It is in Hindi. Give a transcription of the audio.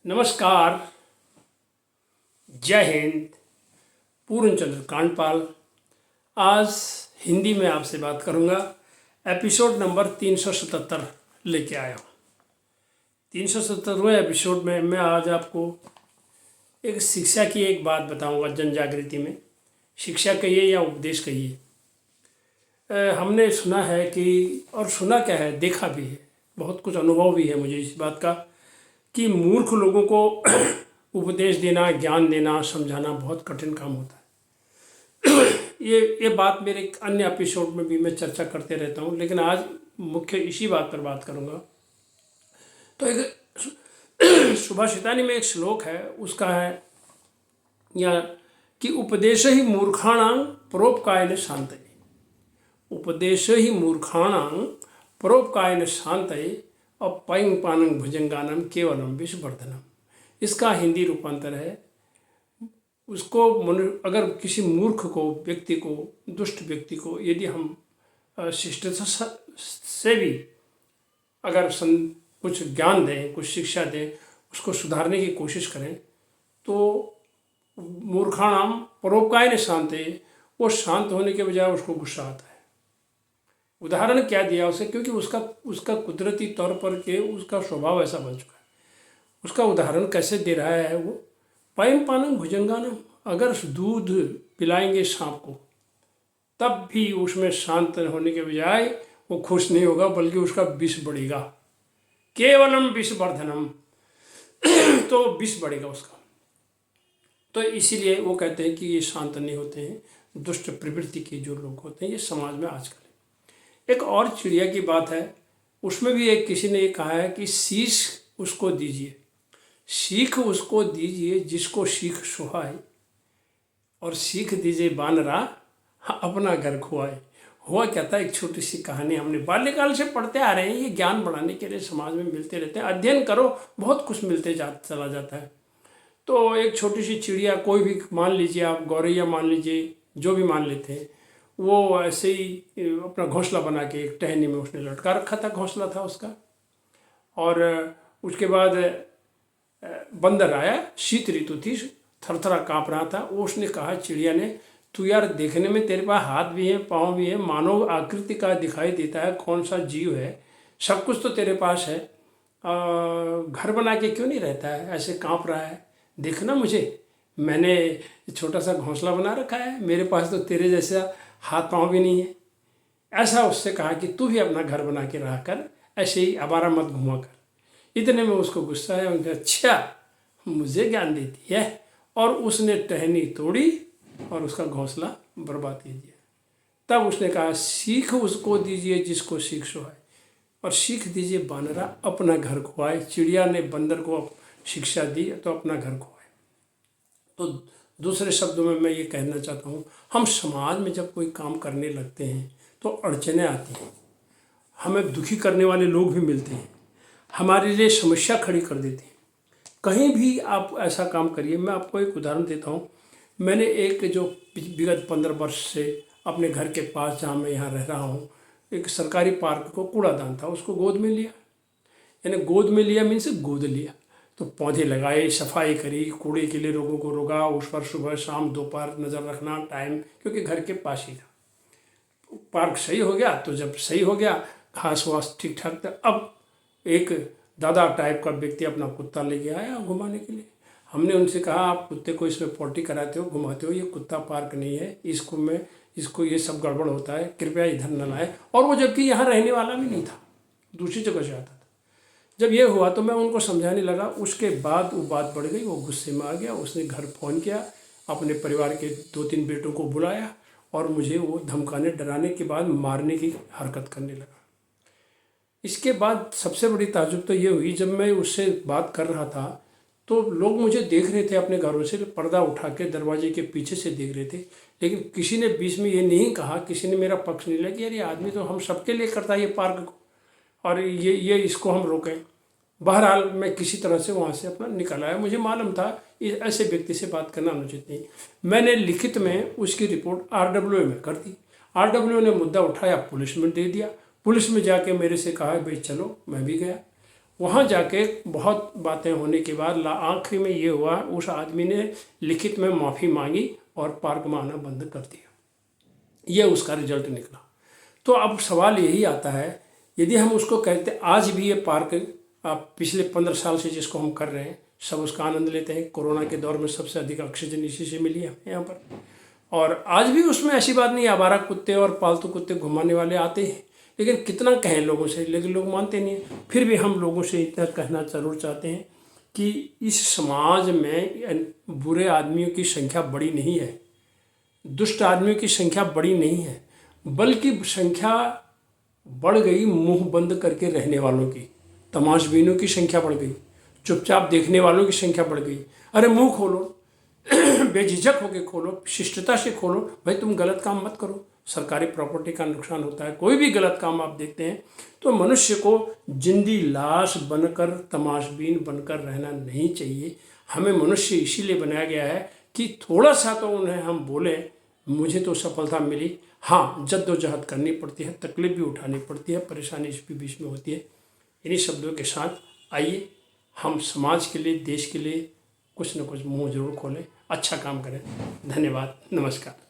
नमस्कार, जय हिंद। पूर्णचंद्र कांडपाल आज हिंदी में आपसे बात करूंगा। एपिसोड नंबर 377 लेके आया हूँ। 377वें एपिसोड में मैं आज आपको एक शिक्षा की एक बात बताऊंगा। जन जागृति में शिक्षा कहिए या उपदेश कहिए, हमने सुना है कि, और सुना क्या है, देखा भी है, बहुत कुछ अनुभव भी है मुझे इस बात का कि मूर्ख लोगों को उपदेश देना, ज्ञान देना, समझाना बहुत कठिन काम होता है। ये बात मेरे एक अन्य एपिसोड में भी मैं चर्चा करते रहता हूँ, लेकिन आज मुख्य इसी बात पर बात करूँगा। तो एक सुभाषितानी में एक श्लोक है, उसका है या कि उपदेश ही मूर्खाणां परोपकायन शांतये। उपदेश ही मूर्खाणां परोपकायन शांतये और पयंग पानंग भुजंगानम केवलम विषवर्धनम। इसका हिंदी रूपांतर है, उसको अगर किसी मूर्ख को, व्यक्ति को, दुष्ट व्यक्ति को यदि हम शिष्टता से भी अगर कुछ ज्ञान दें, कुछ शिक्षा दें, उसको सुधारने की कोशिश करें, तो मूर्खाणाम परोपकायन शांतये, वो शांत होने के बजाय उसको गुस्सा आता है। उदाहरण क्या दिया उसे, क्योंकि उसका कुदरती तौर पर के उसका स्वभाव ऐसा बन चुका है। उसका उदाहरण कैसे दे रहा है वो, पयम पानम भुजंगानम। अगर दूध पिलाएंगे सांप को, तब भी उसमें शांत होने के बजाय वो खुश नहीं होगा, बल्कि उसका विष बढ़ेगा। केवलम विषवर्धनम, तो विष बढ़ेगा उसका। तो इसीलिए वो कहते हैं कि ये शांत नहीं होते हैं, दुष्ट प्रवृत्ति के जो लोग होते हैं ये समाज में आजकल। एक और चिड़िया की बात है, उसमें भी एक किसी ने कहा है कि शीश उसको दीजिए, सीख उसको दीजिए जिसको सीख सुहाए, और सीख दीजिए बानरा अपना घर खुआए। हुआ क्या था, एक छोटी सी कहानी हमने बाल्यकाल से पढ़ते आ रहे हैं। ये ज्ञान बढ़ाने के लिए समाज में मिलते रहते हैं, अध्ययन करो बहुत कुछ चला जाता है। तो एक छोटी सी चिड़िया, कोई भी मान लीजिए आप, गौरैया मान लीजिए, जो भी मान लेते हैं, वो ऐसे ही अपना घोंसला बना के एक टहनी में उसने लटका रखा था, घोंसला था उसका। और उसके बाद बंदर आया, शीत ऋतु थी, थरथरा काँप रहा था। वो उसने कहा चिड़िया ने, तू यार देखने में तेरे पास हाथ भी है, पाँव भी है, मानव आकृति का दिखाई देता है, कौन सा जीव है, सब कुछ तो तेरे पास है, घर बना के क्यों नहीं रहता है, ऐसे काँप रहा है, देखना मुझे, मैंने छोटा सा घोंसला बना रखा है, मेरे पास तो तेरे जैसा हाथ पाँव भी नहीं है। ऐसा उससे कहा कि तू भी अपना घर बना के रहा कर, ऐसे ही आवारा मत घुमा कर। इतने में उसको गुस्सा है, उनका अच्छा मुझे ज्ञान देती है, और उसने टहनी तोड़ी और उसका घोंसला बर्बाद कर दिया। तब उसने कहा सीख उसको दीजिए जिसको सीख सुहाए, और सीख दीजिए बानरा अपना घर खुआए। चिड़िया ने बंदर को शिक्षा दी तो अपना घर खुआए। तो दूसरे शब्दों में मैं ये कहना चाहता हूँ, हम समाज में जब कोई काम करने लगते हैं तो अड़चने आती हैं, हमें दुखी करने वाले लोग भी मिलते हैं, हमारे लिए समस्या खड़ी कर देते हैं। कहीं भी आप ऐसा काम करिए। मैं आपको एक उदाहरण देता हूँ। मैंने एक जो विगत 15 वर्ष से अपने घर के पास, जहाँ मैं यहाँ रह रहा हूँ, एक सरकारी पार्क को कूड़ादान था, उसको गोद में लिया। यानी गोद में लिया मीन्स गोद लिया। तो पौधे लगाए, सफाई करी, कूड़े के लिए लोगों को रोका, उस पर सुबह शाम दोपहर नज़र रखना, टाइम, क्योंकि घर के पास ही था। पार्क सही हो गया, तो जब सही हो गया, घास वास ठीक ठाक था, अब एक दादा टाइप का व्यक्ति अपना कुत्ता लेके आया घुमाने के लिए। हमने उनसे कहा आप कुत्ते को इसमें पोटी कराते हो, घुमाते हो, ये कुत्ता पार्क नहीं है, इसको ये सब गड़बड़ होता है, कृपया इधर न लाए। और वो जबकि यहाँ रहने वाला भी नहीं था, दूसरी जगह से आता था। जब ये हुआ तो मैं उनको समझाने लगा। उसके बाद वो बात बढ़ गई, वो गुस्से में आ गया, उसने घर फ़ोन किया, अपने परिवार के 2-3 बेटों को बुलाया, और मुझे वो धमकाने, डराने के बाद मारने की हरकत करने लगा। इसके बाद सबसे बड़ी ताज्जुब तो ये हुई, जब मैं उससे बात कर रहा था तो लोग मुझे देख रहे थे अपने घरों से, पर्दा उठा के दरवाजे के पीछे से देख रहे थे, लेकिन किसी ने बीच में ये नहीं कहा, किसी ने मेरा पक्ष नहीं लिया कि यार ये आदमी तो हम सबके लिए करता है ये पार्क को, और ये इसको हम रोकें। बहरहाल मैं किसी तरह से वहाँ से अपना निकल आया। मुझे मालूम था ऐसे व्यक्ति से बात करना अनुचित नहीं। मैंने लिखित में उसकी रिपोर्ट RWA में कर दी। RWA ने मुद्दा उठाया, पुलिस में दे दिया। पुलिस में जाके मेरे से कहा भाई चलो, मैं भी गया। वहाँ जाके बहुत बातें होने के बाद आखिरी में ये हुआ, उस आदमी ने लिखित में माफ़ी मांगी और पार्क में आना बंद कर दिया। ये उसका रिजल्ट निकला। तो अब सवाल यही आता है, यदि हम उसको कहते, आज भी ये पार्क आप पिछले 15 साल से जिसको हम कर रहे हैं, सब उसका आनंद लेते हैं। कोरोना के दौर में सबसे अधिक ऑक्सीजन इसी से मिली है यहाँ पर। और आज भी उसमें ऐसी बात नहीं, आवारा कुत्ते और पालतू कुत्ते घुमाने वाले आते हैं, लेकिन कितना कहें लोगों से, लेकिन लोग मानते नहीं हैं। फिर भी हम लोगों से इतना कहना ज़रूर चाहते हैं कि इस समाज में बुरे आदमियों की संख्या बड़ी नहीं है, दुष्ट आदमियों की संख्या बड़ी नहीं है, बल्कि संख्या बढ़ गई मुंह बंद करके रहने वालों की, तमाशबीनों की संख्या बढ़ गई, चुपचाप देखने वालों की संख्या बढ़ गई। अरे मुंह खोलो, बेझिझक होके खोलो, शिष्टता से खोलो, भाई तुम गलत काम मत करो, सरकारी प्रॉपर्टी का नुकसान होता है। कोई भी गलत काम आप देखते हैं तो मनुष्य को जिंदी लाश बनकर, तमाशबीन बनकर रहना नहीं चाहिए। हमें मनुष्य इसीलिए बनाया गया है कि थोड़ा सा तो उन्हें हम बोलें, मुझे तो सफलता मिली। हाँ, जद्दोजहद करनी पड़ती है, तकलीफ भी उठानी पड़ती है, परेशानी इस भी बीच में होती है। इन्हीं शब्दों के साथ आइए हम समाज के लिए, देश के लिए कुछ न कुछ मुंह जरूर खोलें, अच्छा काम करें। धन्यवाद, नमस्कार।